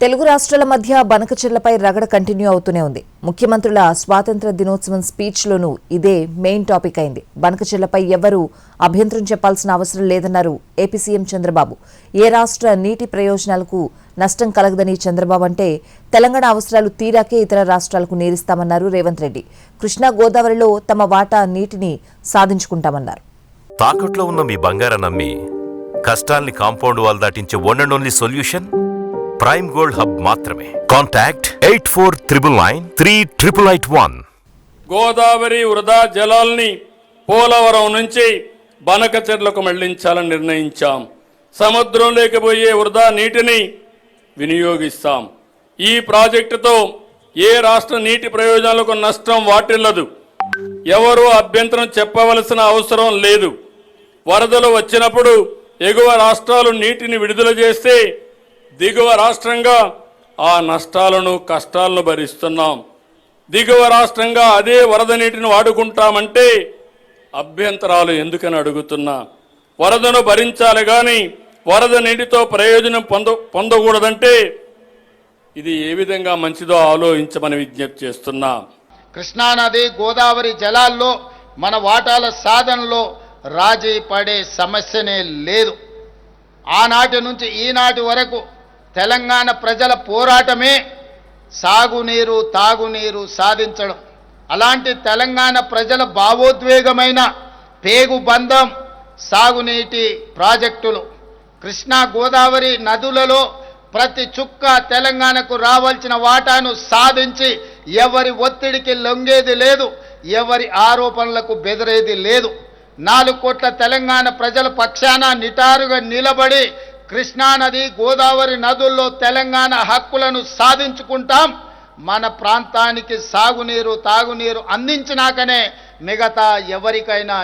తెలుగు రాష్ట్రాల మధ్య బనకచెర్లపై రగడ కంటిన్యూ అవుతూనే ఉంది. ముఖ్యమంత్రుల స్వాతంత్ర దినోత్సవం స్పీచ్లోనూ ఇదే మెయిన్ టాపిక్ అయింది. బనకచెర్లపై ఎవరూ అభ్యంతరం చెప్పాల్సిన అవసరం లేదన్నారు ఏపీ సీఎం చంద్రబాబు. ఏ రాష్ట్ర నీటి ప్రయోజనాలకు నష్టం కలగదని చంద్రబాబు అంటే తెలంగాణ అవసరాలు తీరాకే ఇతర రాష్ట్రాలకు నీరిస్తామన్నారు రేవంత్ రెడ్డి. కృష్ణా గోదావరిలో తమ వాటా నీటిని సాధించుకుంటామన్నారు. తాకట్లో ఉన్న మీ బంగారం నమ్మి కష్టాల్ని కాంపౌండ్ వాల్ దాటించే one and only solution prime gold hub మాత్రమే. కాంటాక్ట్ 8499938881. గోదావరి వృధా జలాల్ని పోలవరం నుంచి బనకచెర్లకు మళ్లించాలని నిర్ణయించాం. సముద్రంలోకి పోయే వృధా నీటిని వినియోగిస్తాం. ఈ ప్రాజెక్టుతో ఏ రాష్ట్ర నీటి ప్రయోజనాలకు నష్టం వాటిల్లదు. ఎవరూ అభ్యంతరం చెప్పవలసిన అవసరం లేదు. వరదలు వచ్చినప్పుడు ఎగువ రాష్ట్రాలు నీటిని విడుదల చేస్తే దిగువ రాష్ట్రంగా ఆ నష్టాలను కష్టాలను భరిస్తున్నాం. దిగువ రాష్ట్రంగా అదే వరద నీటిని వాడుకుంటామంటే అభ్యంతరాలు ఎందుకని అడుగుతున్నా. వరదను భరించాలి కానీ వరద నీటితో ప్రయోజనం పొందకూడదంటే ఇది ఏ విధంగా మంచిదో ఆలోచించమని విజ్ఞప్తి చేస్తున్నా. కృష్ణానది గోదావరి జలాల్లో మన వాటాల సాధనలో రాజీ పడే సమస్యనే లేదు. ఆనాటి నుంచి ఈనాటి వరకు తెలంగాణ ప్రజల పోరాటమే సాగునీరు తాగునీరు సాధించడం. అలాంటి తెలంగాణ ప్రజల భావోద్వేగమైన పేగుబంధం సాగునీటి ప్రాజెక్టులు. కృష్ణా గోదావరి నదులలో ప్రతి చుక్క తెలంగాణకు రావాల్సిన వాటాను సాధించి ఎవరి ఒత్తిడికి లొంగేది లేదు, ఎవరి ఆరోపణలకు బెదిరేది లేదు. 4 కోట్ల తెలంగాణ ప్రజల పక్షాన నిటారుగా నిలబడి కృష్ణానది గోదావరి నదుల్లో తెలంగాణ హక్కులను సాధించుకుంటాం. మన ప్రాంతానికి సాగునీరు తాగునీరు అందించినాకనే మిగతా ఎవరికైనా